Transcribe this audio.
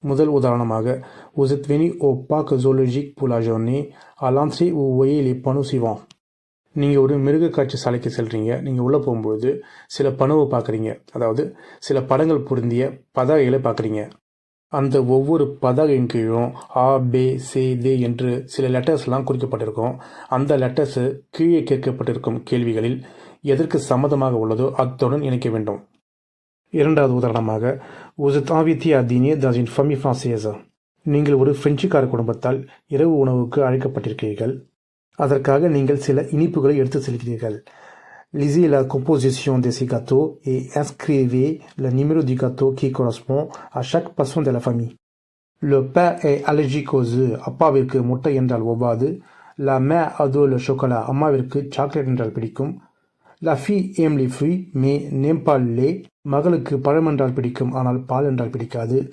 முதல் உதாரணமாக, vous êtes venu au parc zoologique pour la journée. À l'entrée, vous voyez les panneaux suivants. நீங்கள் ஒரு மிருக காட்சி சாலைக்கு செல்கிறீங்க. நீங்கள் உள்ளே போகும்போது சில பணுவை பார்க்குறீங்க. அதாவது சில படங்கள் பொருந்திய பதாகைகளை பார்க்குறீங்க. அந்த ஒவ்வொரு பதாகையின் கீழும் ஆ, பே, சே, தே என்று சில லெட்டர்ஸ்லாம் குறிக்கப்பட்டிருக்கும். அந்த லெட்டர்ஸு கீழே கேட்கப்பட்டிருக்கும் கேள்விகளில் எதற்கு சம்மதமாக உள்ளதோ அத்துடன் இணைக்க வேண்டும். இரண்டாவது உதாரணமாக, vous êtes invité à dîner dans une famille française. நீங்கள் ஒரு பிரெஞ்சுக்கார குடும்பத்தால் இரவு உணவுக்கு அழைக்கப்பட்டிருக்கிறீர்கள். அதற்காக நீங்கள் சில இனிப்புகளை எடுத்து செல்கிறீர்கள். Lisez la composition de ces gâteaux et inscrivez le numéro du gâteau qui correspond à chaque personne de la famille. Le père est allergique aux œufs. அப்பாவிற்கு முட்டை என்றால் ஒவ்வாது. La mère adore le chocolat. அம்மாவிற்கு சாக்லேட் என்றால் பிடிக்கும். La fille aime les fruits mais n'aime pas le lait. மகளுக்கு பழம் என்றால் பிடிக்கும் ஆனால் பால் என்றால் பிடிக்காது.